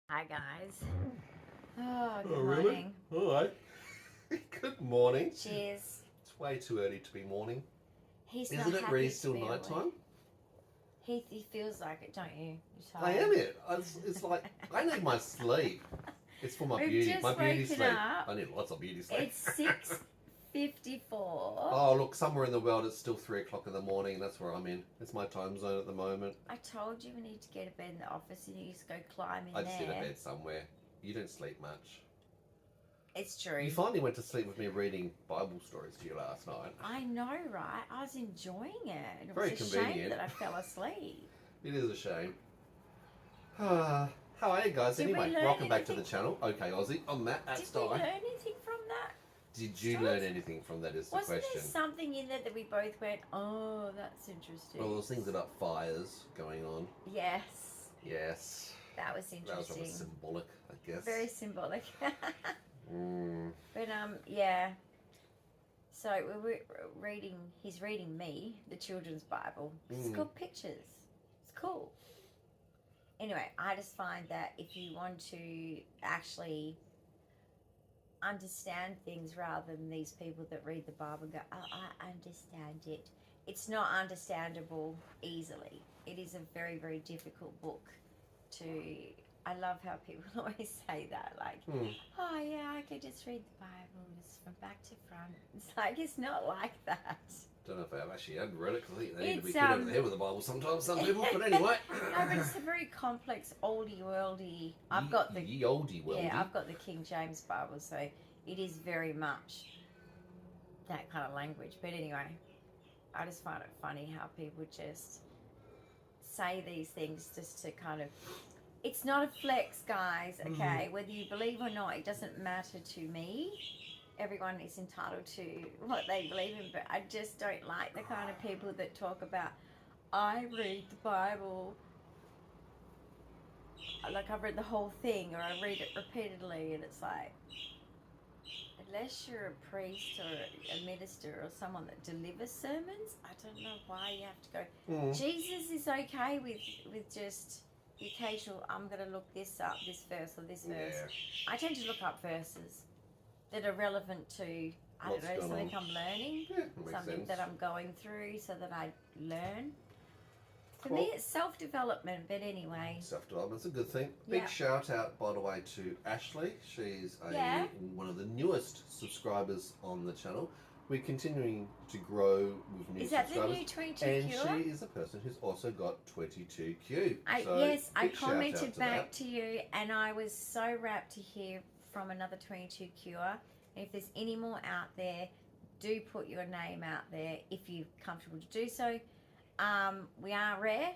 Hi guys. Oh, good really? morning. All right. Good morning. Cheers. It's way too early to be morning. He's Isn't not it happy really to still be night awake. time? He feels like it, don't you? You're I tired. am it. It's like I need my sleep. It's for my We've beauty. just My beauty woken sleep. up. I need lots of beauty sleep. It's 6:54. Oh, look, somewhere in the world it's still 3 o'clock in the morning. That's where I'm in. It's my time zone at the moment. I told you we need to get a bed in the office and you just go climb in I there. just need a bed somewhere. You don't sleep much. It's true. You finally went to sleep with me reading Bible stories to you last night. I know, right? I was enjoying it. It Very was a shame convenient. that I fell asleep. It is a shame. How are you guys? Did we Anyway, learn welcome back to the anything? channel. Ok Aussie. I'm Matt. Did That's we Dyan. learn anything from that? Did you Stories? learn anything from that? Is the Wasn't question. there something in there that we both went, oh, that's interesting? Well, there's things about fires going on. Yes. Yes. That was That was interesting. rather symbolic, I guess. Very symbolic. Mm. But yeah. So we were reading. He's reading me the children's Bible. It's got pictures. It's cool. Anyway, I just find that if you want to actually understand things rather than these people that read the Bible and go, oh, I understand it. It's not understandable easily. It is a very, very difficult book to... I love how people always say that, like, oh yeah, I could just read the Bible just from back to front. It's like, it's not like that. Don't know if I've actually had read it because I think they need to be It's, hit over the head with the Bible sometimes, some people. But anyway. No, but it's a very complex, oldie worldy. I've got the Ye oldie worldy. Yeah, I've got the King James Bible, so it is very much that kind of language. But anyway, I just find it funny how people just say these things just to kind of... It's not a flex, guys, okay? Whether you believe or not, it doesn't matter to me. Everyone is entitled to what they believe in, but I just don't like the kind of people that talk about, I read the Bible, like I've read the whole thing, or I read it repeatedly, and it's like, unless you're a priest or a minister or someone that delivers sermons, I don't know why you have to go. Jesus is okay with just the occasional, I'm going to look this up, this verse or this verse. Yeah. I tend to look up verses that are relevant to, I What's don't know, going something on? I'm learning, Yeah, makes something sense. that I'm going through so that I learn. For me, it's self-development, but anyway. Self-development's a good thing. Big Yeah. shout out, by the way, to Ashley. She's one of the newest subscribers on the channel. We're continuing to grow with new Is that subscribers. the new 22 and cure? she is a person who's also got 22Q. Yes, I big shout out commented to back that. to you, and I was so rapt to hear from another 22 cure. And if there's any more out there, do put your name out there if you're comfortable to do so. We are rare,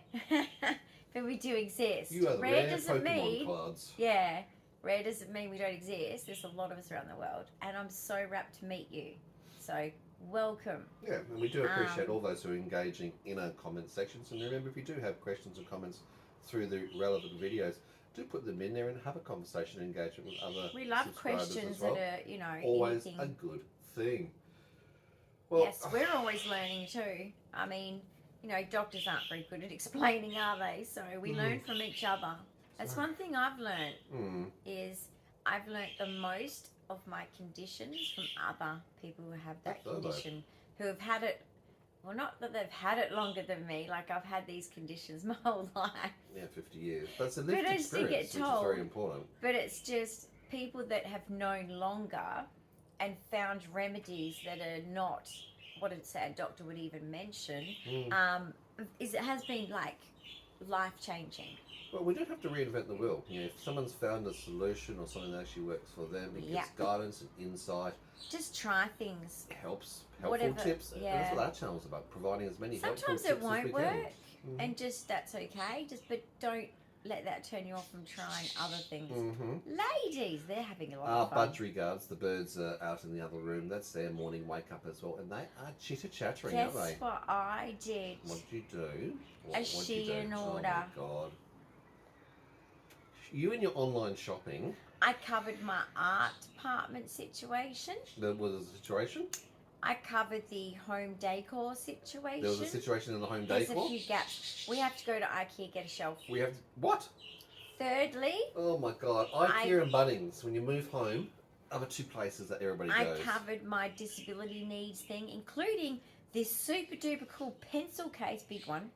but we do exist. You are the rare doesn't Pokemon mean, cards. yeah, rare doesn't mean we don't exist. There's a lot of us around the world, and I'm so rapt to meet you. So welcome. Yeah, and we do appreciate all those who are engaging in our comment sections. And remember, if you do have questions or comments through the relevant videos, do put them in there and have a conversation and engagement with other We love subscribers questions as well. that are, you know, Always anything. a good thing. Well, Yes, we're always learning too. I mean, you know, doctors aren't very good at explaining, are they? So we learn from each other. That's one thing I've learned is I've learnt the most of my conditions from other people who have that condition, who have had it, well, not that they've had it longer than me, like I've had these conditions my whole life. Yeah, 50 years. But it's a lived I just think experience, it's which is very important. But it's just people that have known longer and found remedies that are not what I'd say a doctor would even mention. It has been like life-changing. Well, we don't have to reinvent the wheel. You know, if someone's found a solution or something that actually works for them, it gives guidance and insight. Just try things. Helpful tips. And that's what our channel's about, providing as many helpful tips Sometimes as it we won't can. work, and just that's okay. But don't let that turn you off from trying other things. Ladies, they're having a lot of fun. Budgerigars, the birds are out in the other room. That's their morning wake up as well, and they are chitter-chattering, Guess aren't they? what I did? What did you do? A Shein order. Oh my God. You and your online shopping. I covered my art department situation. There was a situation? I covered the home decor situation. There was a situation in the home There's decor? a few gaps. We have to go to IKEA, get a shelf. We have... What? thirdly, Oh my God, IKEA and Bunnings, when you move home, are the two places that everybody goes. I covered my disability needs thing, including this super duper cool pencil case, big one,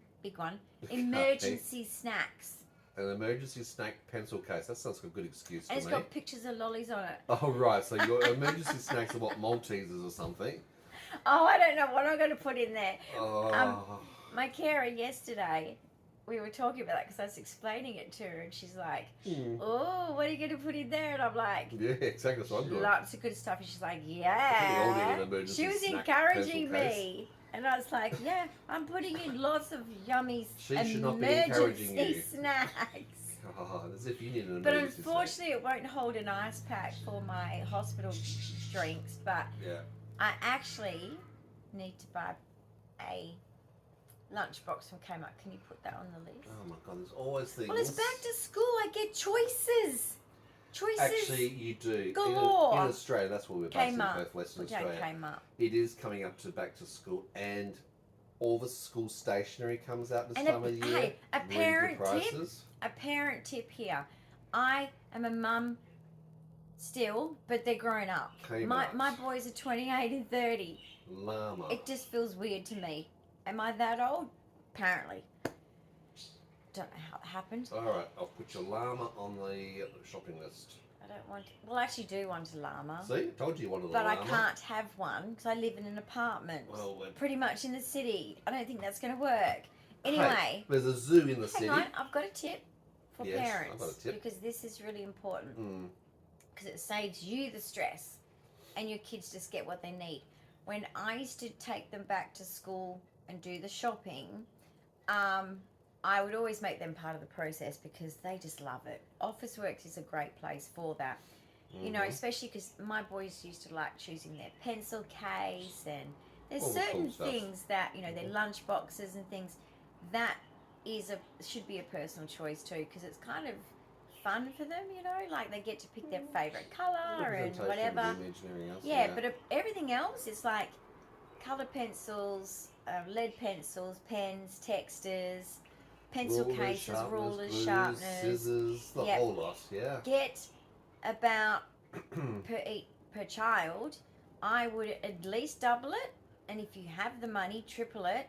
emergency snacks. An emergency snack pencil case. That sounds like a good excuse for And it's me. got pictures of lollies on it. Oh, right. So your emergency snacks are what, Maltesers or something? Oh, I don't know what I'm going to put in there. Oh. My carer yesterday, we were talking about that because I was explaining it to her, and she's like, "Oh, what are you going to put in there?" And I'm like, Yeah, exactly. That's what I'm doing. Lots of good stuff. And she's like, We all need "Yeah." an emergency She was snack encouraging pencil case. me. And I was like, yeah, I'm putting in lots of yummy She should not be encouraging emergency you. snacks. Oh, as if you need an But emergency unfortunately, it won't hold an ice pack for my hospital drinks. But Yeah. I actually need to buy a lunchbox from Kmart. Can you put that on the list? Oh my God, there's always things. Well, it's back to school. I get choices. Actually, you do. Galore. In Australia, that's where we're based in Kmart. Perth, Western Which I Australia. came up. It is coming up to back to school, and all the school stationery comes out this And time of the year. hey, a Really good parent tip. prices. A parent tip here. I am a mum still, but they're grown up. Kmart. My boys are 28 and 30. Llama. It just feels weird to me. Am I that old? Apparently. Don't know how it happened. All right, I'll put your llama on the shopping list. I don't want to. Well, I actually do want a llama. See, I told you wanted a But llama. I can't have one because I live in an apartment. Well, Pretty much in the city. I don't think that's going to work. Anyway. Hey, there's a zoo in the city. Hang on, I've got a tip for Yes, I've parents. got a tip. Because this is really important. Mm. Because it saves you the stress and your kids just get what they need. When I used to take them back to school and do the shopping, I would always make them part of the process because they just love it. Officeworks is a great place for that. You know, especially because my boys used to like choosing their pencil case, and there's All the certain cool stuff. things that, you know, their lunch boxes and things, that should be a personal choice too, because it's kind of fun for them, you know, like they get to pick their favourite colour and Representation of whatever. the image and everything else, Yeah, but everything else is like coloured pencils, lead pencils, pens, texters, pencil Rulers, cases, sharpeners, rulers, glues, sharpeners. scissors, the Yep. whole lot. Yeah. Get about per child. I would at least double it, and if you have the money, triple it,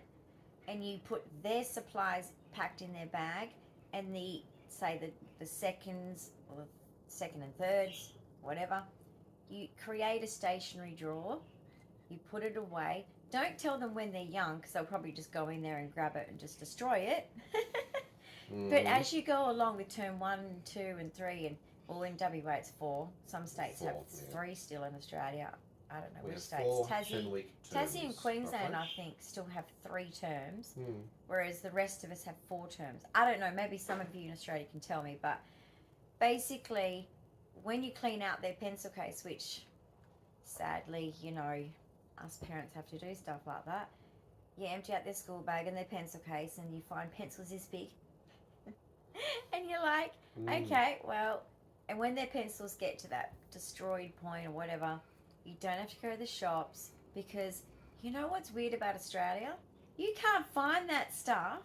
and you put their supplies packed in their bag, and the seconds or the second and thirds, whatever. You create a stationery drawer. You put it away. Don't tell them when they're young, because they'll probably just go in there and grab it and just destroy it. But as you go along with term 1, 2 and 3, and well, in WA it's 4. Some states have 3 still in Australia. I don't know We which have states. 4 Tassie 10-week and terms, Queensland, roughly. I think, still have 3 terms, Hmm. whereas the rest of us have 4 terms. I don't know, maybe some of you in Australia can tell me, but basically, when you clean out their pencil case, which sadly, you know, us parents have to do stuff like that, you empty out their school bag and their pencil case, and you find pencils this big. And you're like, okay, well, and when their pencils get to that destroyed point or whatever, you don't have to go to the shops, because you know what's weird about Australia? You can't find that stuff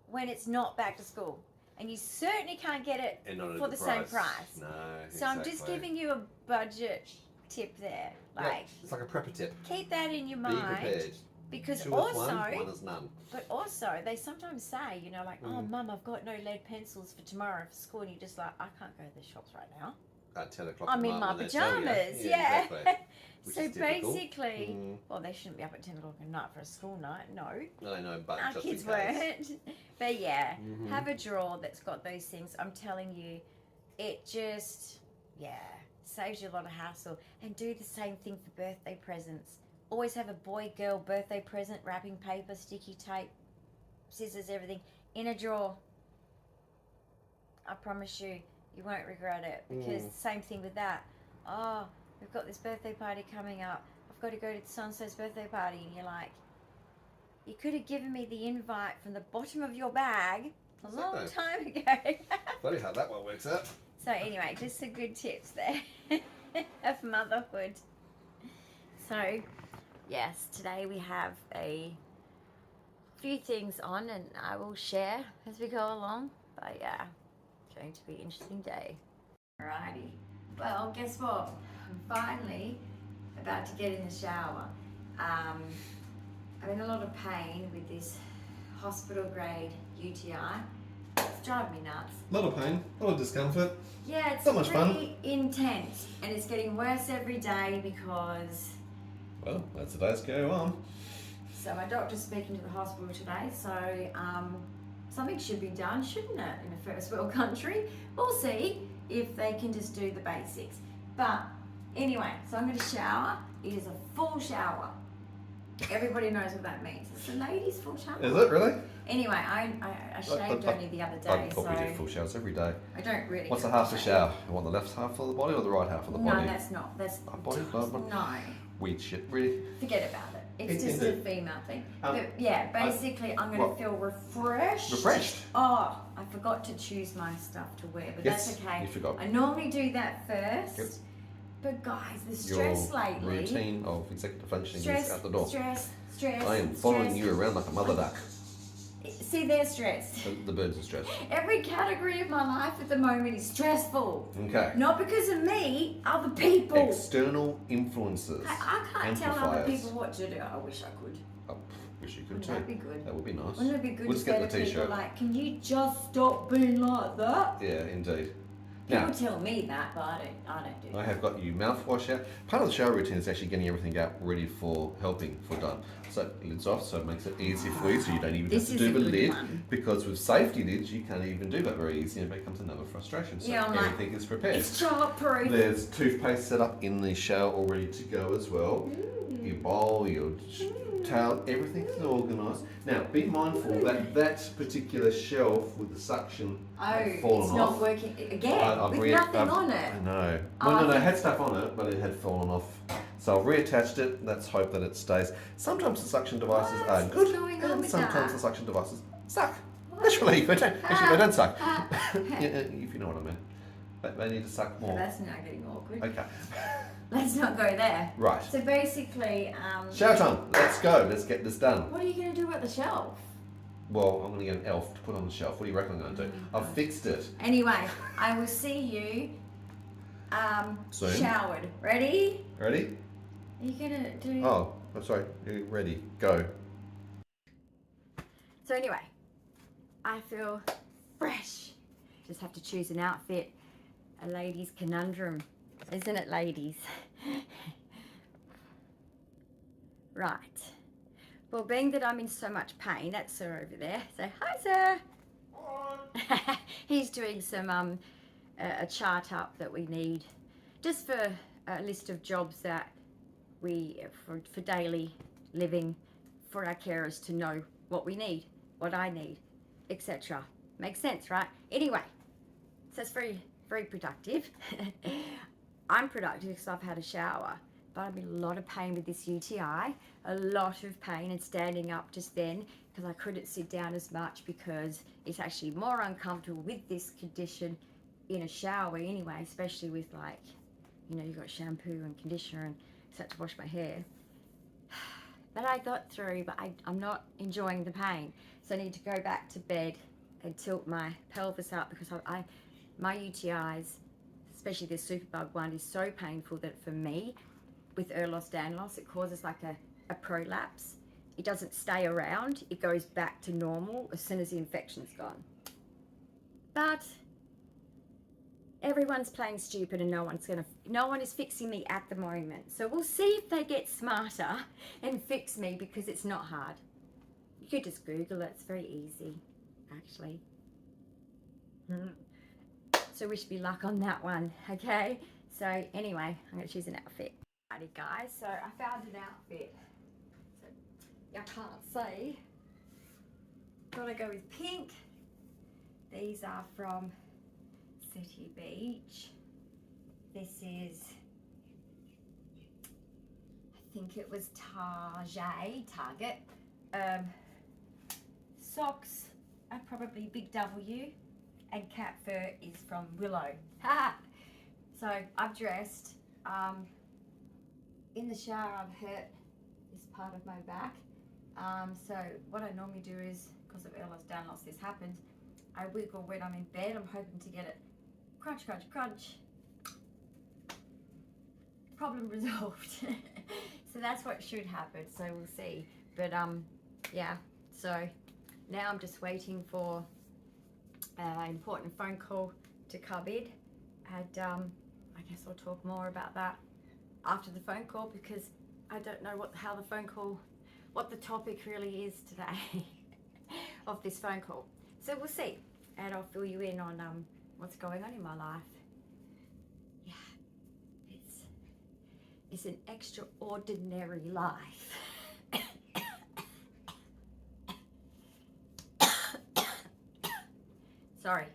when it's not back to school. And you certainly can't get it And not at for the the same price. No, So I'm just giving you a budget tip there. Like, it's like a prepper tip. keep that in your Be mind. prepared. Because 2 is also, 1 is none. but also, they sometimes say, you know, like, oh, Mum, I've got no lead pencils for tomorrow for school. And you're just like, I can't go to the shops right now. At 10 o'clock I'm at in night my when they tell you. pajamas. Yeah, exactly. Which So is typical. basically, well, they shouldn't be up at 10 o'clock at night for a school night. No. No, but Our just kids in case. weren't. But yeah, Mhm. have a drawer that's got those things. I'm telling you, it just, saves you a lot of hassle. And do the same thing for birthday presents. Always have a boy-girl birthday present, wrapping paper, sticky tape, scissors, everything, in a drawer. I promise you, you won't regret it. Because same thing with that. Oh, we've got this birthday party coming up. I've got to go to so-and-so's birthday party. And you're like, you could have given me the invite from the bottom of your bag a long time ago. Funny how that one works out. So anyway, just some good tips there of motherhood. So, yes, today we have a few things on, and I will share as we go along. But yeah, going to be an interesting day. Alrighty. Well, guess what? I'm finally about to get in the shower. I'm in a lot of pain with this hospital grade UTI. It's driving me nuts. A lot of pain, a lot of discomfort. Yeah, it's Not much fun. pretty intense, and it's getting worse every day because... Well, that's the days go on. So my doctor's speaking to the hospital today, so something should be done, shouldn't it, in a first world country? We'll see if they can just do the basics. But anyway, so I'm going to shower. It is a full shower. Everybody knows what that means. It's a ladies' full shower. Is it really? Anyway, I shaved only the other day, I probably do full showers every day. I don't really. What's the half a shower? You want the left half of the body or the right half of the body? No, that's not. That's body. no. Weird shit, really. Forget about it. It's just a female thing. But yeah, basically, I'm going to feel refreshed. Refreshed? Oh, I forgot to choose my stuff to wear, but Yes, that's okay. you forgot. I normally do that first. Yep. But guys, the stress Your lately. routine of executive functioning Stress, is out the door. stress. I am following you around like a mother duck. See, they're stressed. The birds are stressed. Every category of my life at the moment is stressful. Okay. Not because of me, other people. External influences. I can't tell other amplifiers. people what to do. I wish I could. I wish you could Wouldn't too. that be good? That would be nice. Wouldn't it be good We'll to just get say the to people t-shirt. like, can you just stop being like that? Yeah, indeed. People Now, tell me that, but I don't do I that. have got you mouthwash out. Part of the shower routine is actually getting everything out ready for helping for done. So lid's off, so it makes it easier for you, so you don't even This have to is do a the good lid. one. Because with safety lids, you can't even do that very easy, and it becomes another frustration. So Yeah, I'm like, everything is prepared. It's childproof. There's toothpaste set up in the shower all ready to go as well. Your bowl, your towel, everything's organised. Now, be mindful that that particular shelf with the suction had fallen it's off. not working again with nothing on it. I know. Oh, Well, I no, it think- had stuff on it, but it had fallen off. So I've reattached it. Let's hope that it stays. Sometimes the suction devices are What's good, going on and with sometimes that? the suction devices suck. Literally, they don't, actually they don't suck. Yeah, if you know what I mean. They need to suck So more. that's now getting awkward. Okay. Let's not go there. Right. So basically, Shower time. Let's go. Let's get this done. what are you going to do at the shelf? Well, I'm going to get an elf to put on the shelf. What do you reckon I'm going to do? I've fixed it. Anyway, I will see you Soon. showered. Ready? Ready? Are you going to do... Oh, I'm sorry. You're ready. Go. So anyway, I feel fresh. Just have to choose an outfit. A lady's conundrum. Isn't it, ladies? Right. Well, being that I'm in so much pain, that's Sir over there. Say hi, Sir. He's doing some a chart up that we need, just for a list of jobs that we for daily living, for our carers to know what we need, what I need, etc. Makes sense, right? Anyway, so it's very, very productive. I'm productive because I've had a shower, but I'm in a lot of pain with this UTI, a lot of pain, and standing up just then because I couldn't sit down as much because it's actually more uncomfortable with this condition in a shower anyway, especially with, like, you know, you've got shampoo and conditioner and such to wash my hair. But I got through, but I'm not enjoying the pain. So I need to go back to bed and tilt my pelvis up because my UTIs, especially the superbug one, is so painful that for me, with Ehlers-Danlos, it causes like a prolapse. It doesn't stay around. It goes back to normal as soon as the infection's gone. But everyone's playing stupid and no one is fixing me at the moment. So we'll see if they get smarter and fix me, because it's not hard. You could just Google it. It's very easy, actually. So wish me luck on that one, okay? So anyway, I'm going to choose an outfit. Alrighty guys, so I found an outfit. So I can't see. Gotta go with pink. These are from City Beach. This is, I think it was Target. Socks are probably Big W, and cat fur is from Willow. So I've dressed. In the shower, I've hurt this part of my back. So what I normally do is, because of Ehlers-Danlos, this happens, I wiggle when I'm in bed. I'm hoping to get it crunch, crunch, crunch. Problem resolved. So that's what should happen. So we'll see. But yeah. So now I'm just waiting for an important phone call to come in, and I guess I'll talk more about that after the phone call, because I don't know what the topic really is today of this phone call. So we'll see, and I'll fill you in on what's going on in my life. Yeah, it's an extraordinary life. Sorry,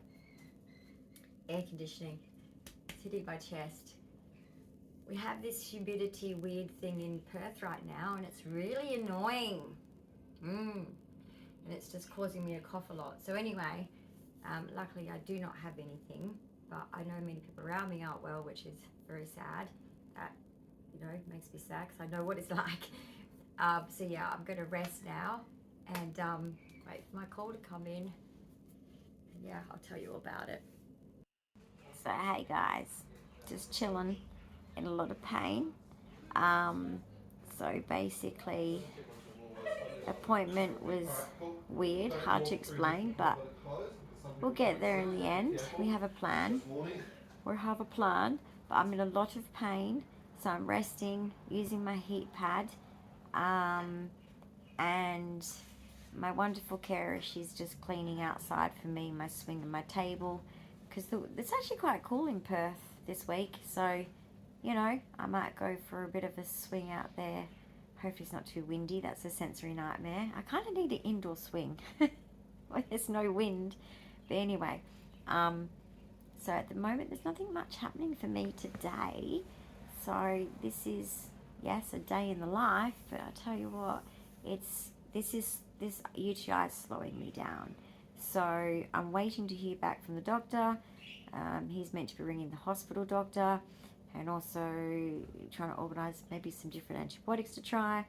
air conditioning, it's hitting my chest. We have this humidity weird thing in Perth right now, and it's really annoying. And it's just causing me to cough a lot. So anyway, luckily I do not have anything, but I know many people around me aren't well, which is very sad. That, you know, makes me sad because I know what it's like. So yeah, I'm going to rest now and wait for my call to come in. Yeah, I'll tell you all about it. So hey guys, just chilling, in a lot of pain. So basically, appointment was weird, hard to explain, but we'll get there in the end. We have a plan. We have a plan, but I'm in a lot of pain, so I'm resting, using my heat pad, and my wonderful carer, she's just cleaning outside for me, my swing and my table, because it's actually quite cool in Perth this week, so you know, I might go for a bit of a swing out there. Hopefully it's not too windy. That's a sensory nightmare. I kind of need an indoor swing where there's no wind. But anyway, so at the moment there's nothing much happening for me today. So this is, yes, a day in the life, but I tell you what, this UTI is slowing me down. So I'm waiting to hear back from the doctor. He's meant to be ringing the hospital doctor, and also trying to organise maybe some different antibiotics to try.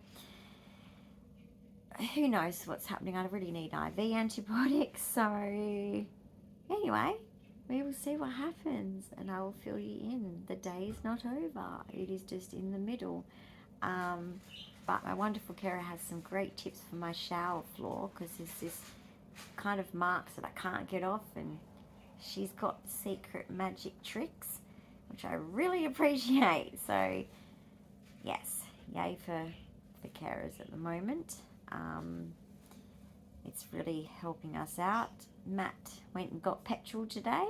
Who knows what's happening? I really need IV antibiotics. So anyway, we will see what happens, and I will fill you in. The day is not over. It is just in the middle. But my wonderful carer has some great tips for my shower floor, because there's this kind of marks that I can't get off, and she's got secret magic tricks, which I really appreciate. So yes, yay for carers at the moment. It's really helping us out. Matt went and got petrol today,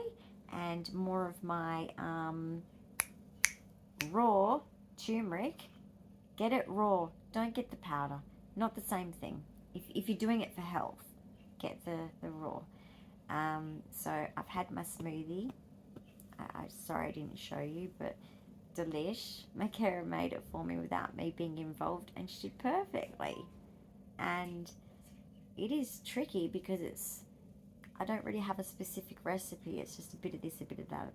and more of my raw turmeric. Get it raw, don't get the powder, not the same thing. If you're doing it for health, get the raw. So I've had my smoothie. Sorry I didn't show you, but Delish, my carer, made it for me without me being involved, and she did perfectly. And it is tricky because I don't really have a specific recipe. It's just a bit of this, a bit of that.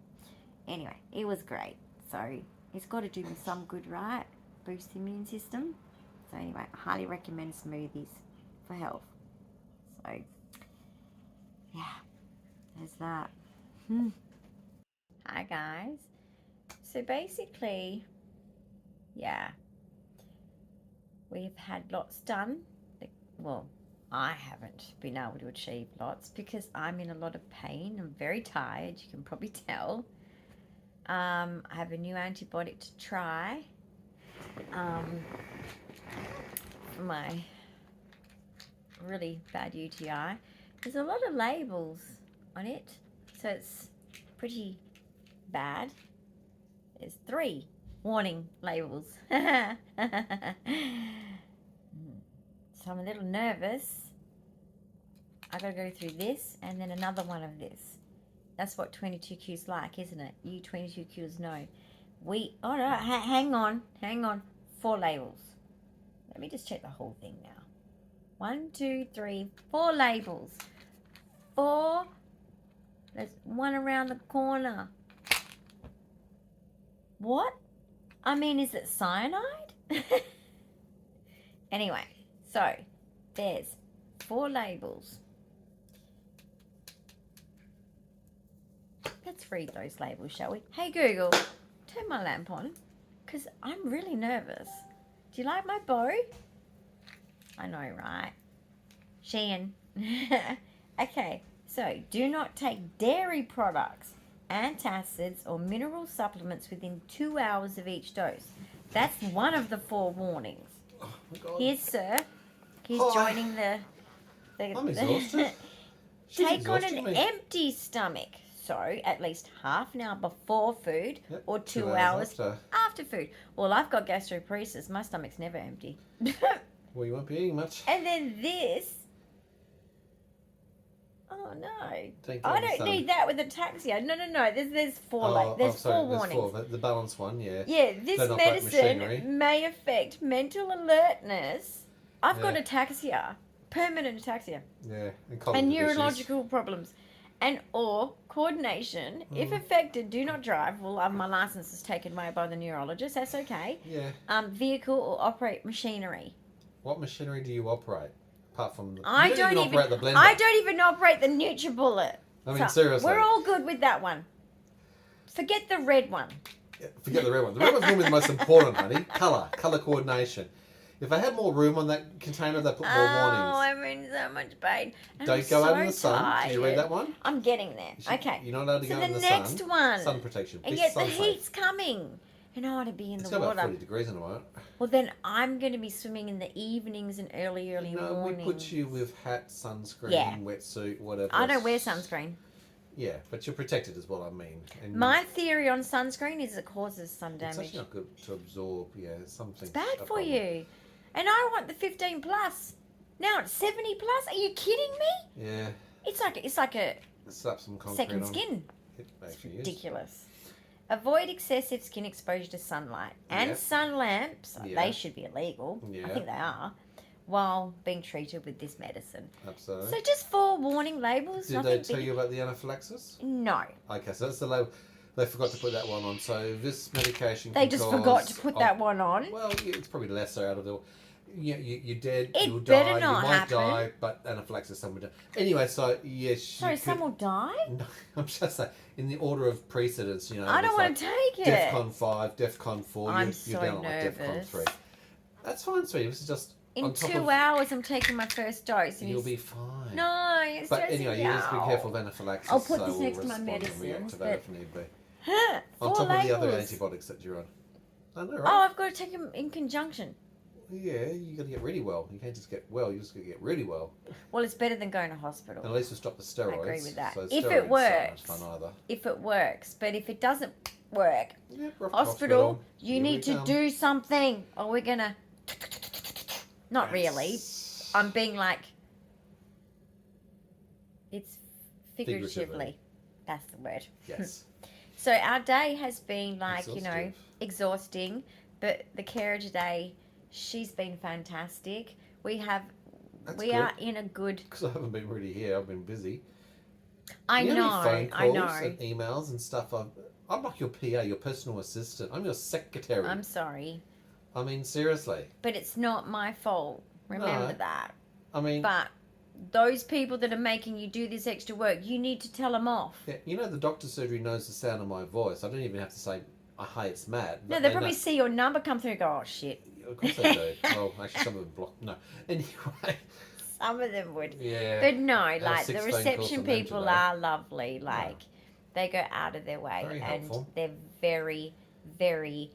Anyway, it was great. So it's got to do me some good, right? Boost the immune system. So anyway, I highly recommend smoothies for health. So yeah, there's that. Hi guys. So basically, yeah, we've had lots done. Well, I haven't been able to achieve lots because I'm in a lot of pain. I'm very tired, you can probably tell. I have a new antibiotic to try for my really bad UTI. There's a lot of labels on it, so it's pretty bad. There's 3 warning labels. So I'm a little nervous. I gotta go through this and then another one of this. That's what 22Q's like, isn't it? You 22Q's know. Oh no, hang on. 4 labels. Let me just check the whole thing now. 1, 2, 3, 4 labels. 4. There's 1 around the corner. What? I mean, is it cyanide? Anyway, so there's 4 labels. Let's read those labels, shall we? Hey Google, turn my lamp on, because I'm really nervous. Do you like my bow? I know, right? Sheehan. Okay, so do not take dairy products, antacids, or mineral supplements within 2 hours of each dose. That's one of the 4 warnings. Oh my God. Here's Sir. He's Hi. joining the I'm exhausted. She's Take on an exhausting me. empty stomach. So, at least half an hour before food, Yep, or 2 2 hours hours after food. Well, I've got gastroparesis. My stomach's never empty. Well, you won't be eating much. And then this. Oh no! Take I on don't some. need that with ataxia. No. There's 4 there's sorry, 4 warnings. 4. The balance one, yeah. Yeah, this Don't operate machinery. medicine may affect mental alertness. I've got Yeah. ataxia, permanent ataxia, Yeah, and cognitive issues. neurological problems, and or coordination. If affected, do not drive. Well, my license is taken away by the neurologist. That's okay. Yeah. Vehicle or operate machinery. What machinery do you operate? Apart from the... I you don't even operate the blender. I don't even operate the NutriBullet. I mean, seriously. We're all good with that one. Forget the red one. Yeah, forget the red one. The red one's normally the most important, honey. Colour coordination. If I had more room on that container, they'd put more warnings. I'm in so much pain. And Don't I'm go out in so the sun. Did you read tired. that one? I'm getting there. Okay. You're not allowed to So go the in the next sun. one. Sun protection. And Be yet the sun safe. heat's coming. And I want to be in It's the got about water. 40 degrees in a moment. Well, then I'm going to be swimming in the evenings and early No, mornings. we put you with hat, sunscreen, Yeah. wetsuit, whatever. I don't wear sunscreen. Yeah, but you're protected is what I mean. And My theory on sunscreen is it causes sun it's damage. actually not good to absorb. Yeah, something. It's bad for you. And I want the 15 plus. Now it's 70 plus. Are you kidding me? Yeah. It's like a Slap some concrete second on. skin. It It's actually is. ridiculous. Avoid excessive skin exposure to sunlight and Yeah. sun lamps. Yeah. They should be illegal. Yeah. I think they are. While being treated with this medicine. Absolutely. So just 4 warning labels. Did nothing they tell big. you about the anaphylaxis? No. Okay, so that's the label. They forgot to put that one on. So this medication. They can just cause forgot to put that one on. Well, yeah, it's probably lesser out of the. You're dead. It You'll better die. not you might happen. die, but anaphylaxis, someone would die. Anyway, so yes. Sorry, some will die? No, I'm just saying, in the order of precedence, you know. I don't it's want to take it. DEFCON 5, DEFCON 4, I'm you're so down at like DEFCON nervous. 3. That's fine, sweetie. This is just In on top 2 of, hours, I'm taking my first dose. And You'll he's- be fine. No, it's But stressing anyway, me you need to be out. careful of anaphylaxis. I'll put so this we'll next to my respond and medicines, reactivate but- if need be. Huh, On 4 top of the other labels. antibiotics that you're on. I know, Oh, right? I've got to take them in conjunction. Yeah, you got to get really well. You can't just get well. You just got to get really well. Well, it's better than going to hospital. And at least we'll stop the steroids. I agree with that. So If steroids it aren't works. much fun either. If it works. But if it doesn't work, Yeah, we're off to hospital, you Here we need to come. do something. Or we're going to... Not really. I'm being like... It's figuratively. That's the word. Yes. So our day has been like, you know, Exhaustive. exhausting. But the carer today, she's been fantastic. We have... That's we good. are in a good... Because I haven't been really here. I've been busy. I You know, how many phone I calls know. and emails and stuff. I'm like your PA, your personal assistant. I'm your secretary. I'm sorry. I mean, seriously. But it's not my fault. Remember No. that. I mean, But those people that are making you do this extra work, you need to tell them off. yeah, you know, the doctor's surgery knows the sound of my voice. I don't even have to say, "Hi, it's Matt." No, But they know- probably see your number come through and go, oh, shit. Of course they do. Well, actually, some of them block. No. Anyway. Some of them would. Yeah. But no, Have like, 6 the phone calls reception from them people today. are lovely. Like, they go out of their way. Very and helpful. they're very, very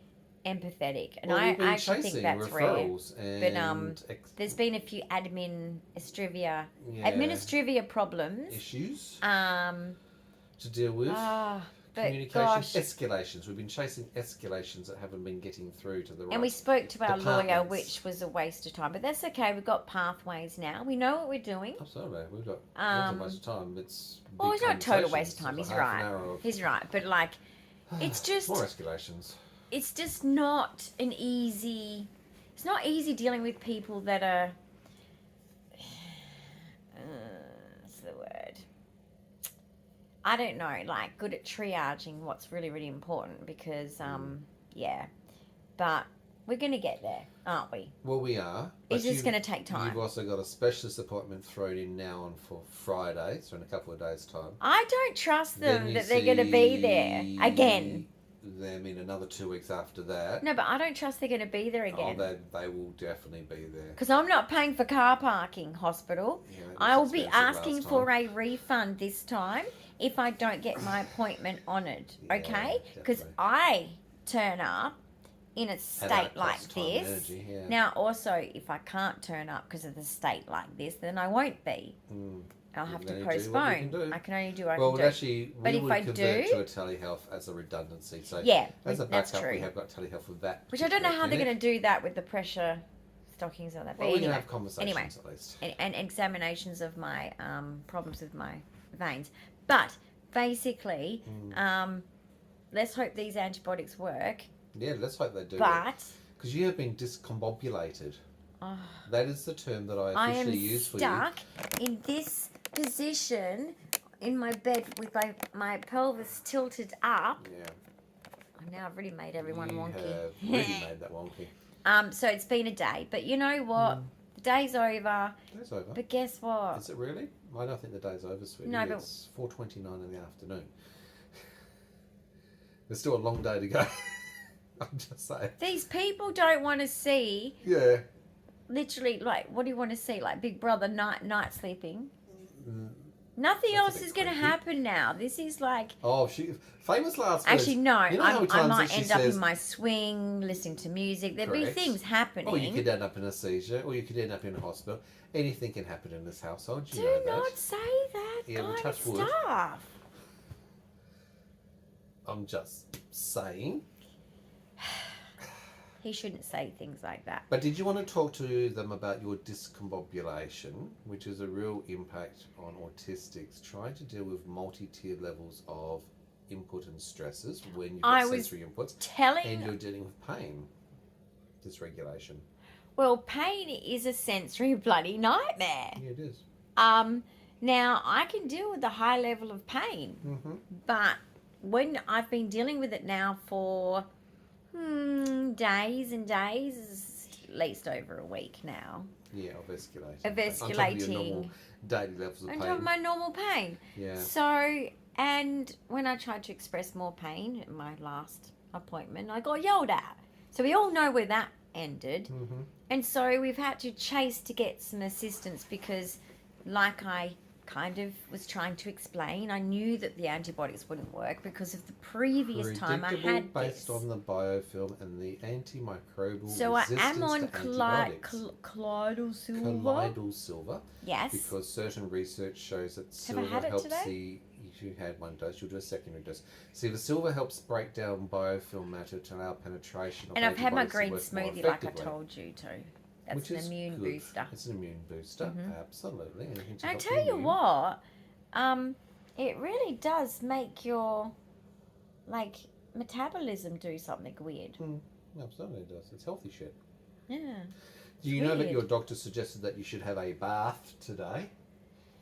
empathetic. And Well, I we've been actually think chasing that's rare. referrals and There's been a few administrivia yeah, problems. issues Um, to deal with. but Communication gosh. escalations. We've been chasing escalations that haven't been getting through to the right. And we spoke to our lawyer, departments. which was a waste of time. But that's okay. We've got pathways now. We know what we're doing. Absolutely, we've got lots of waste of time. It's Well, big it's not a total conversations. waste of time. It's He's like half an right. hour of- He's right. But, like, it's just... more escalations. It's just not an easy... It's not easy dealing with people that are... what's the word? I don't know, like, good at triaging what's really, really important because, yeah. But We're going to get there, aren't we? Well, we are. It's just going to take time. You've also got a specialist appointment thrown in now on for Friday, so in a couple of days' time. I don't trust them that they're going to be there again. Them in another 2 weeks after that. No, but I don't trust they're going to be there again. Oh, they will definitely be there. Because I'm not paying for car parking, hospital. Yeah, I will be asking for a refund this time if I don't get my appointment honoured, okay? Because I turn up in a state like this. Now, also, if I can't turn up because of the state like this, then I won't be. I'll have to postpone. I can only do what I can do. Well, actually, but we if would I convert do, to a telehealth as a redundancy. So yeah, as a that's backup, true. we have got telehealth with that. Which I don't know how they're going to do that with the pressure stockings or that. But well, we anyway, can have conversations at least. And examinations of my problems with my veins. But basically, let's hope these antibiotics work. Yeah, let's hope they do. But because you have been discombobulated. That is the term that I officially use for you. I am stuck in this position in my bed with my pelvis tilted up. Yeah. Now I've already made everyone wonky. You have really made that wonky. So it's been a day, but you know what? The day's over. Day's over. But guess what? Is it really? I don't think the day's over, sweetie. No, but it's 4:29 in the afternoon. There's still a long day to go. I'm just saying. These people don't want to see. Yeah. Literally, like, what do you want to see? Like Big Brother night sleeping. Nothing else is going to happen now. This is like... Oh, famous last words. Actually, no. You know I might end up in my swing, listening to music. There'll be things happening. Or you could end up in a seizure, or you could end up in a hospital. Anything can happen in this household. Do not say that kind of stuff. I'm just saying. He shouldn't say things like that. But did you want to talk to them about your discombobulation, which is a real impact on autistics, trying to deal with multi-tiered levels of input and stresses when you've got sensory inputs, and you're dealing with pain, dysregulation. Well, pain is a sensory bloody nightmare. Yeah, it is. Now, I can deal with the high level of pain, but when I've been dealing with it now for... days and days, at least over a week now. Yeah, of escalating. Of escalating. Normal daily levels of pain. On top of my normal pain. Yeah. So, and when I tried to express more pain at my last appointment, I got yelled at. So we all know where that ended. And so we've had to chase to get some assistance because, like I kind of was trying to explain, I knew that the antibiotics wouldn't work because of the previous time I had based on the biofilm and the antimicrobial so resistance I am on colloidal silver. Yes. Because certain research shows that silver helps if you had one dose, you'll do a secondary dose. See, the silver helps break down biofilm matter to allow penetration of and I've had my green more smoothie like I told you to. That's an immune booster. It's an immune booster, absolutely. And I tell you what, it really does make your, metabolism do something weird. Absolutely it does. It's healthy shit. Yeah. Do you know that your doctor suggested that you should have a bath today?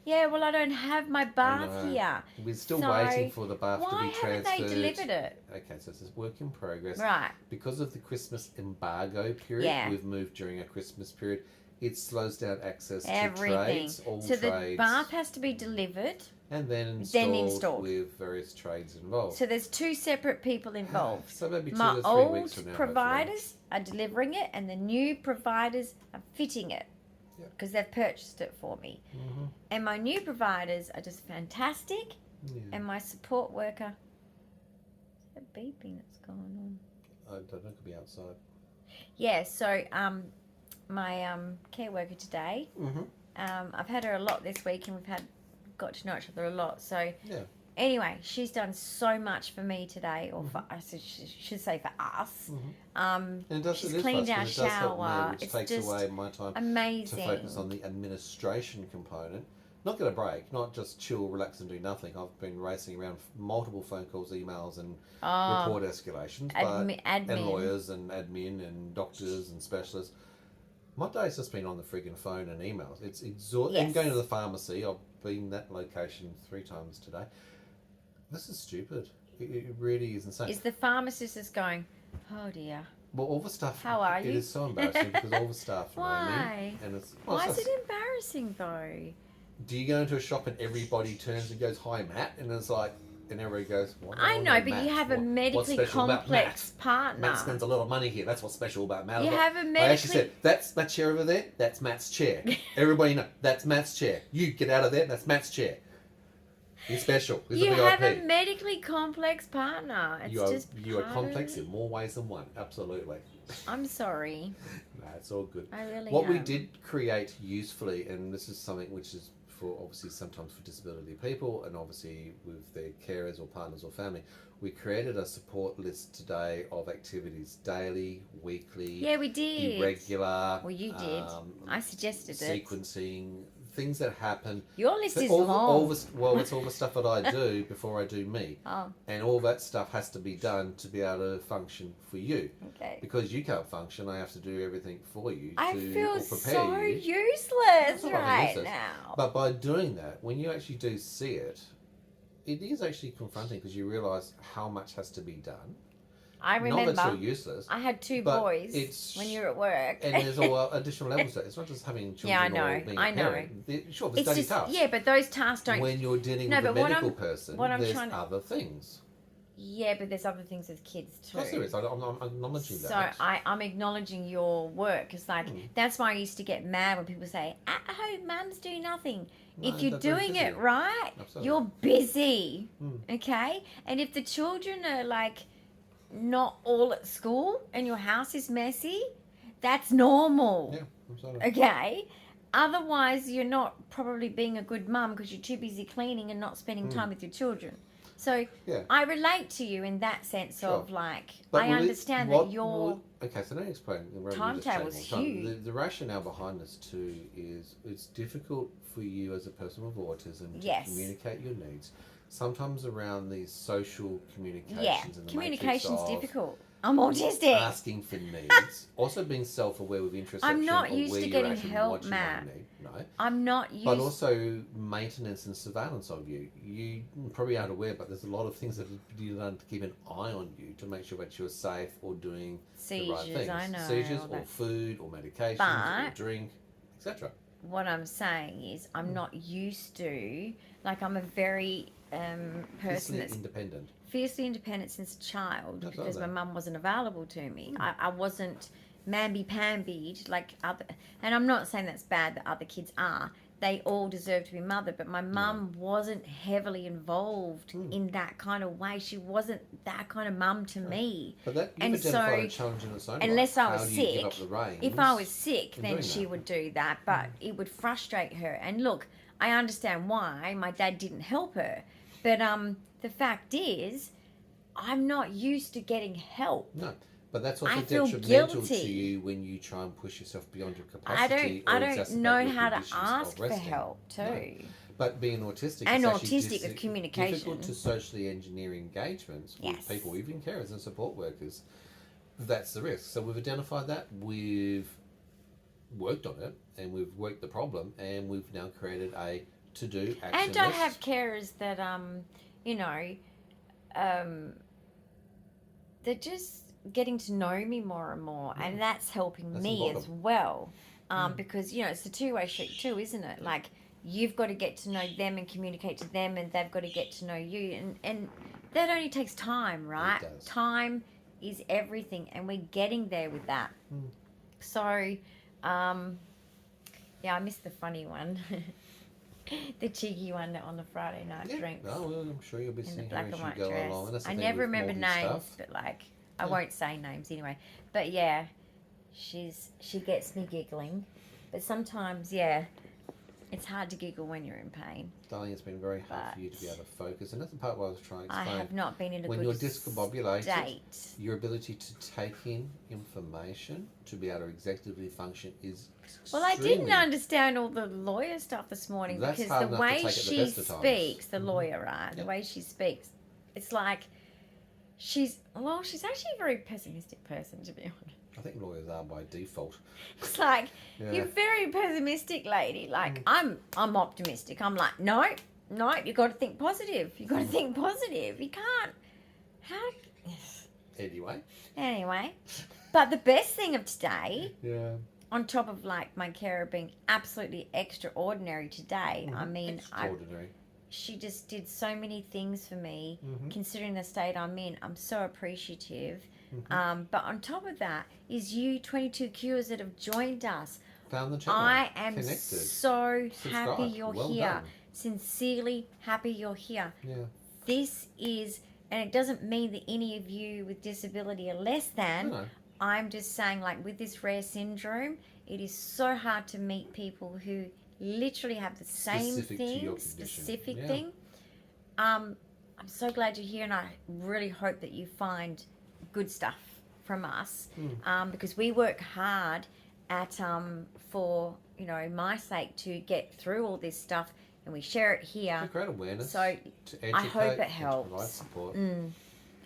Yeah, well, I don't have my bath here. We're still waiting for the bath to be transferred. Why haven't they delivered it? Okay, so this is work in progress. Right. Because of the Christmas embargo period, we've moved during a Christmas period. It slows down access to trades, all trades. So the bath has to be delivered. And then installed with various trades involved. So there's two separate people involved. So maybe 2 to 3 weeks from now. My old providers are delivering it and the new providers are fitting it. Because they've purchased it for me. And my new providers are just fantastic. And my support worker... Is that beeping that's going on? I don't know, it could be outside. Yeah, so my care worker today, I've had her a lot this week and we've got to know each other a lot. So anyway, she's done so much for me today, or for us, I should say for us. And she's cleaned our shower. Which takes away my time amazing to focus on the administration component. Not get a break, not just chill, relax and do nothing. I've been racing around multiple phone calls, emails and report escalations. Admin. And lawyers and admin and doctors and specialists. My day's just been on the friggin' phone and emails. It's exhausting. And going to the pharmacy. I've been that location 3 times today. This is stupid. It really is insane. Is the pharmacist just going, oh dear? Well, all the stuff. How are It you? is so embarrassing because all the staff know me. Why? And it's, Why is it embarrassing though? Do you go into a shop and everybody turns and goes, "Hi, Matt," and it's like, and everybody goes, "What?" I know, but you have a medically complex partner. Matt spends a lot of money here. That's what's special about Matt. You have a I actually medically. said, "That's that chair over there. That's Matt's chair." Everybody know that's Matt's chair. You get out of there. That's Matt's chair. He's special. He's You a VIP. have a medically complex partner. It's just you are part complex of... in more ways than one. Absolutely. I'm sorry. No, it's all good. I really What we am. did create usefully, and this is something which is for obviously sometimes for disability people, and obviously with their carers or partners or family, we created a support list today of activities, daily, weekly, Yeah, we did. irregular. Well, you did. I suggested it. Sequencing, things that happen. Your list is all long. It's all the stuff that I do before I do me. Oh, And all that stuff has to be done to be able to function for you. okay. Because you can't function, I have to do everything for you I to feel or prepare so you. useless not right useless. now. But by doing that, when you actually do see it, it is actually confronting because you realise how much has to be done. I Not that remember you're useless. I had two but boys it's- when you were at work. And there's all additional levels to it. It's not just having children Yeah, I or know, being I a know. parent. Sure, there's It's daily just tasks. yeah, but those tasks don't. When you're dealing No, with a but what medical I'm- person, what I'm there's trying to- other things. Yeah, but there's other things with kids too. Of course there is. I'm acknowledging So that. I'm acknowledging your work. It's like that's why I used to get mad when people say, "At home, mums do nothing." No, If you're that's very doing it busy. right, Absolutely. you're busy. Mm. Okay, and if the children are like not all at school and your house is messy, that's normal. Yeah, absolutely. Okay. Otherwise, you're not probably being a good mum because you're too busy cleaning and not spending time with your children. So Yeah. I relate to you in that sense of Sure. like But I will it- understand what that your will- okay, so let me explain. The road timetable's you just changed all the time. huge. The rationale behind this too is it's difficult for you as a person with autism to Yes. communicate your needs. Sometimes around these social communications yeah and the communication's matrix of difficult. I'm autistic. asking for needs, also being self-aware with introspection. I'm not of used where to you're getting actually help, watching Matt. what you need. No. I'm not used. But also maintenance and surveillance of you. You probably aren't aware, but there's a lot of things that you learn to keep an eye on you to make sure that you're safe or doing the right Seizures, things. I know, Seizures all or that. food or medications or But- drink, etc. What I'm saying is I'm not used to like I'm a very person Fiercely that's independent. fiercely independent since a child That's because my right. mum wasn't available to me. I wasn't mamby-pambied like other, and I'm not saying that's bad that other kids are. They all deserve to be mothered, but my mum wasn't heavily involved in that kind of way. She wasn't that kind of mum to me. But that you've And identified so, a challenge in its own unless right. I was How do you give up sick, the reins if I was sick, in then doing she that? would do that, but it would frustrate her. And look, I understand why my dad didn't help her, but the fact is, I'm not used to getting help. No, but that's also I feel detrimental guilty. to you when you try and push yourself beyond your capacity. I or don't exacerbate know your how to conditions of ask for resting. help too. No. But being autistic And is actually autistic with communication. difficult to socially engineer engagements Yes. with people, even carers and support workers. That's the risk. So we've identified that, we've worked on it, and we've worked the problem, and we've now created a to-do action And I list. have carers that they're just getting to know me more and more, and that's helping That's me as important. well. Because it's a two-way street too, isn't it? Like you've got to get to know them and communicate to them, and they've got to get to know you, and that only takes time, right? does. Time is everything, and we're getting there with that. So, yeah, I missed the funny one. The cheeky one on the Friday night Yeah. drinks No, well, I'm sure you'll be in the seeing her black as and you white go dress. along. And that's the I thing never with remember multi names, stuff. but like I Yeah. won't say names anyway. But yeah, she gets me giggling. But sometimes, yeah, it's hard to giggle when you're in pain. Darling, it's been very hard for you to be able to focus, and that's the part where I was trying to I explain. have not been in a When good you're discombobulated, state. your ability to take in information to be able to executively function is Well, I didn't extremely- understand all the lawyer stuff this morning That's because hard the enough to way take at the she best of times. speaks, the Mhm. lawyer, right? The Yeah. way she speaks, it's like she's actually a very pessimistic person, to be honest. I think lawyers are by default. It's like Yeah. you're very pessimistic, lady. Like Mm. I'm optimistic. I'm like, no, you got to think positive. You got to think positive. You can't. How? Anyway, Anyway, But the best thing of today, Yeah. on top of like my carer being absolutely extraordinary today, I mean, Extraordinary. she just did so many things for me, Mm-hmm. considering the state I'm in. I'm so appreciative. Mm-hmm. But on top of that is you 22Qers that have joined us. Found the channel. I am Connected. so Subscribe. happy you're Well here. done. Sincerely happy you're here. Yeah. This is, and it doesn't mean that any of you with disability are less than. No. I'm just saying, like, with this rare syndrome, it is so hard to meet people who literally have the same Specific to your thing, condition. specific Yeah. thing. I'm so glad you're here, and I really hope that you find good stuff from us, because we work hard at for my sake to get through all this stuff, and we share it here. It's a great awareness. So to educate, I hope it and to helps. provide support.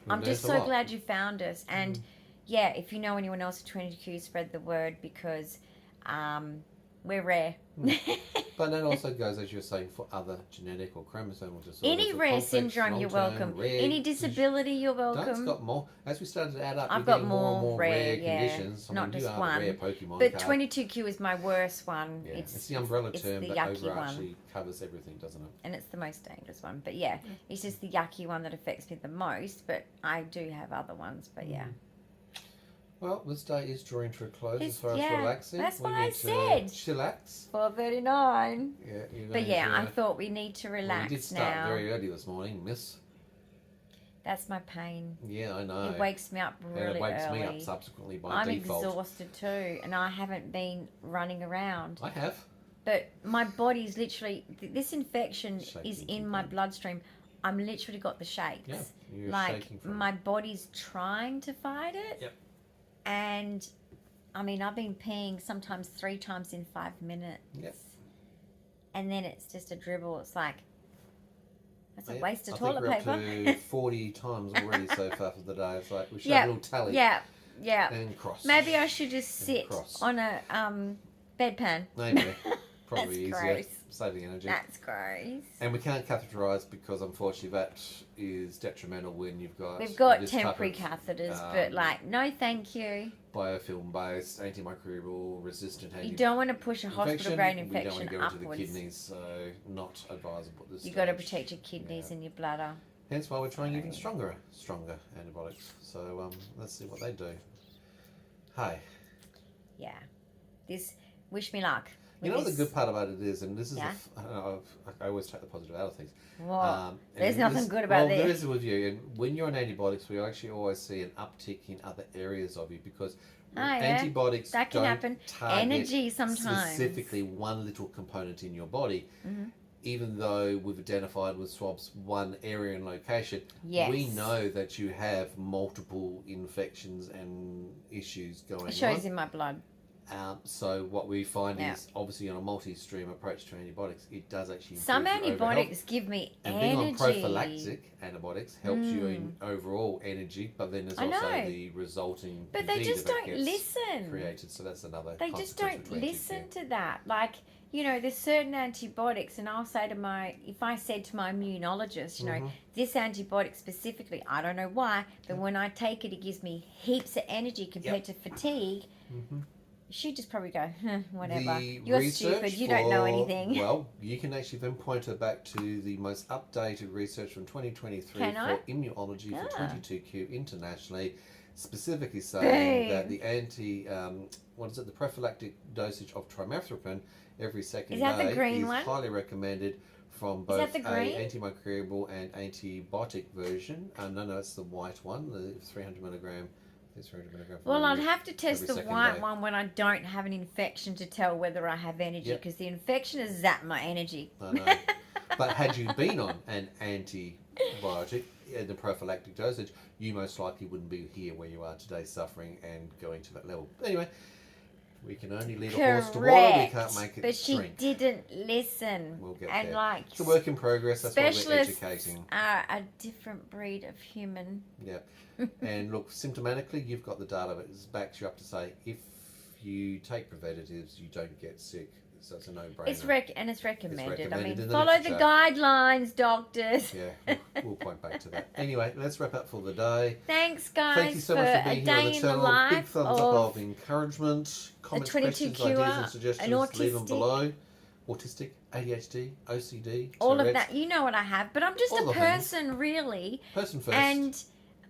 I'm just so glad you found us, and yeah, if you know anyone else at 22Q, spread the word, because we're rare. But that also goes, as you're saying, for other genetic or chromosomal disorders. Any or rare complex, syndrome, you're long-term, welcome. rare Any disability, you're Dian's welcome. got more. As we started to add up, I've you're got getting more and more more rare, conditions. I not mean, just you are one. the rare Pokemon But card. 22Q is my worst one. Yeah, it's the umbrella it's term the that yucky over one. actually covers everything, doesn't it? And it's the most dangerous one. But yeah, it's just the yucky one that affects me the most. But I do have other ones. But yeah. Well, this day is drawing to a close as far as yeah, relaxing. that's we what need I to said. chillax. 4:39. Yeah, you're But going yeah, to, I thought we need to well, relax we did start now. very early this morning, miss. That's my pain. Yeah, I know. It wakes me up really and it wakes early. me up subsequently by I'm default. exhausted too, and I haven't been running around. I have. But my body's literally, this infection Shaking is in from my pain. bloodstream. I'm literally got the shakes. Yeah, you're like shaking from my body's trying to fight it. Yep. And I mean, I've been peeing sometimes 3 times in 5 minutes. Yep. And then it's just a dribble. It's like, that's a Yep. waste of I toilet think we're paper. up to 40 times already so far for the day. It's like we should Yeah, have a little tally. Yeah, yeah. And cross. Maybe I should just And sit cross. on a bedpan. Maybe. Probably That's easier. gross. Saving energy. That's gross. And we can't catheterise because unfortunately that is detrimental when you've got We've got this type temporary of, catheters, but like, no thank you. biofilm based antimicrobial resistant You don't want to push a hospital grade We don't want infection to go into the upwards. kidneys, so not advisable at this You stage. got to protect your kidneys Yeah. and your bladder. Hence why we're trying even Sorry. stronger antibiotics. So let's see what they do. Hey, Yeah. This, wish me luck. you with know what the this. good part about it is, and this is Yeah. I always take the positive out of things. What? There's and nothing good about well, this. there is with you, and when you're on antibiotics, we actually always see an uptick in other areas of you because yeah. antibiotics That can don't happen. target Energy sometimes. specifically one little component in your body. Mhm. Even though we've identified with swabs one area and location, Yes. we know that you have multiple infections and issues going It shows on. in my blood. So what we find Yeah. is obviously on a multi-stream approach to antibiotics, it does actually improve Some your overall health. antibiotics give me And being energy. on prophylactic antibiotics helps you in overall energy, but then there's I also know. the resulting But they disease just that don't gets listen. created. So that's another They just consequence don't for 22Q. listen to that. Like, there's certain antibiotics, and I'll say to if I said to my immunologist, this antibiotic specifically, I don't know why, but when I take it, it gives me heaps of energy compared to fatigue. She'd just probably go, whatever. The You're research stupid. You don't know for- anything. Well, you can actually then point her back to the most updated research from 2023 Can I? for immunology for Ah. 22Q internationally, specifically saying Boom. that the the prophylactic dosage of trimethoprim every second Is that the day green is one? highly recommended from Is both that the a green? antimicrobial and antibiotic version. No, it's the white one, the 300 milligram. It's 300 milligram. Well, I'd have to test every the second white day. one when I don't have an infection to tell whether I have energy, Yep. because the infection has zapped my energy. I know. But had you been on an antibiotic in the prophylactic dosage, you most likely wouldn't be here where you are today, suffering and going to that level. Anyway, we can only lead a horse to water. We can't make it But she drink. didn't listen. We'll get and there. like, It's a work in progress. That's why we're specialists educating. are a different breed of human. Yeah. And look, symptomatically, you've got the data that backs you up to say if you take preventatives, you don't get sick. so it's a no-brainer. It's recommended. recommended I in mean, the follow the literature. guidelines, doctors. Yeah, we'll point back to that. Anyway, let's wrap up for the day. Thanks, guys. Thank you so much for being a here on day the in the channel. life Big thumbs up of encouragement. Comments, 22 questions, ideas, and an suggestions. Leave them autistic. below. Autistic, ADHD, OCD, all Tourette's. of that. You know what I have, but I'm just All a the things. person, really. Person first.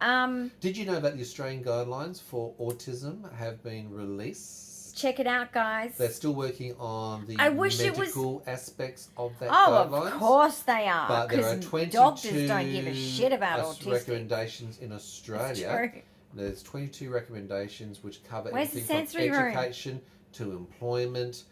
And did you know that the Australian guidelines for autism have been released? check it out, guys. They're still working on the I wish it medical aspects of that Oh, guidelines. of course they are. But there are Because 22 doctors don't give a shit about autistic. recommendations in That's Australia. true. There's 22 recommendations which cover Where's the everything from sensory room? education to employment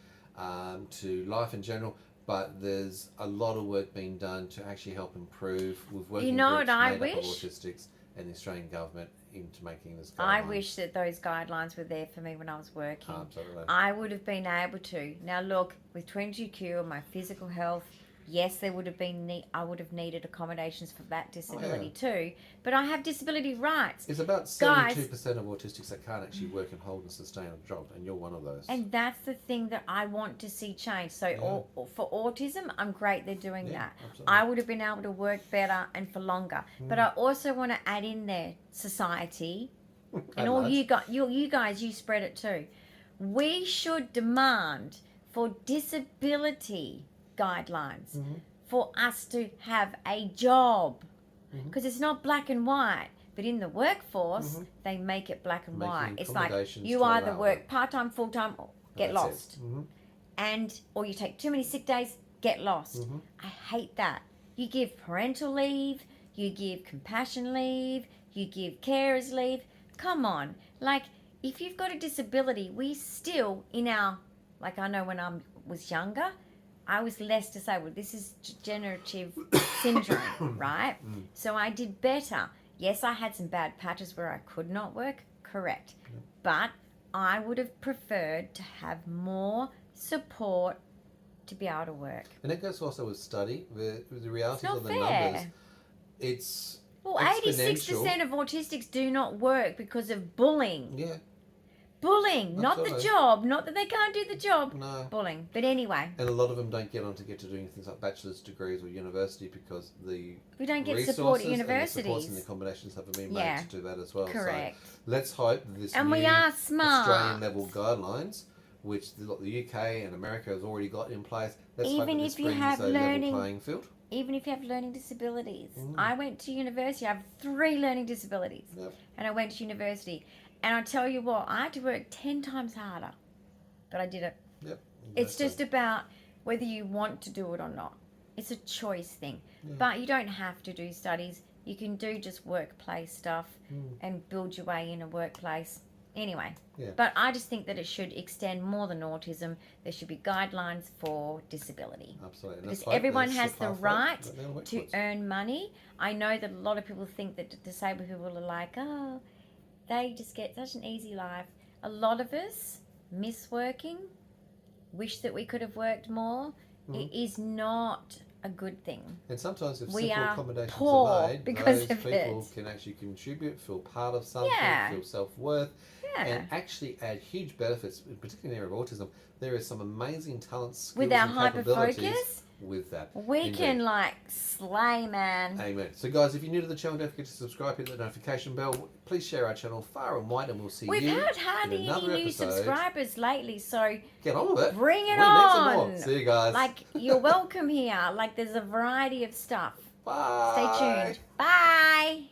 to life in general. But there's a lot of work being done to actually help improve with working You know groups what I made up of wish? autistics and the Australian government into making this I guidelines. wish that those guidelines were there for me when I was working. Absolutely. I would have been able to. Now look, with 22Q and my physical health, yes, there would have been I would have needed accommodations for that disability too. But I have disability rights. It's about Guys- 72% of autistics that can't actually work and hold and sustain a job, and you're one of those. And that's the thing that I want to see change. So Yeah. for autism, I'm great they're doing Yeah, that. absolutely. I would have been able to work better and for longer. But I also want to add in there society and all you guys, you spread it too. We should demand for disability guidelines for us to have a job, because it's not black and white. But in the workforce, they make it black and Making white. It's like accommodations you to either allow work that. part-time, full-time, or get That's it. lost, and or you take too many sick days, get lost. I hate that. You give parental leave, you give compassion leave, you give carers leave. Come on, like if you've got a disability, we still in our, like I know when I was younger, I was less disabled. This is degenerative syndrome, right? So I did better. Yes, I had some bad patches where I could not work, correct. But I would have preferred to have more support to be able to work. And it goes also with study. The realities not of the fair. numbers. It's Well, exponential. 86% of autistics do not work because of bullying. Yeah, Bullying, not the Absolutely. job. Not that they can't do the job. no. Bullying. But anyway, And a lot of them don't get on to get to doing things like bachelor's degrees or university because the we don't get resources support at and the supports universities. and the accommodations haven't been Yeah. made to do that as well. Correct. So let's hope that this And new we are smart. Australian level guidelines, which the UK and America has already got in place, let's hope Even that if this you brings have a level learning- playing field. Even if you have learning disabilities. Mm. I went to university. I have 3 learning disabilities. Yep. And I went to university. And I tell you what, I had to work 10 times harder. But I did it. Yep. It's Exactly. just about whether you want to do it or not. It's a choice thing. Yeah. But you don't have to do studies. You can do just workplace stuff and build your way in a workplace. Anyway. Yeah. But I just think that it should extend more than autism. There should be guidelines for disability. Absolutely. And Because let's hope everyone that's has the pathway right that they'll work to towards. earn money. I know that a lot of people think that disabled people are like, oh, they just get such an easy life. A lot of us miss working, wish that we could have worked more. It is not a good thing. And sometimes if We simple are accommodations poor are made, because those of people it. can actually contribute, feel part of something, Yeah. feel self-worth, Yeah. and actually add huge benefits, particularly in the area of autism. There is some amazing talents, skills, With our and hyper capabilities focus, with that. we Indeed. can like slay, man. Amen. So guys, if you're new to the channel, don't forget to subscribe, hit the notification bell. Please share our channel far and wide, and we'll see We've you had in hardly another any new episode. subscribers lately, so Get on with it. bring it We need some more. on. See you guys. Like, you're welcome here. Like, there's a variety of stuff. Bye. Stay tuned. Bye.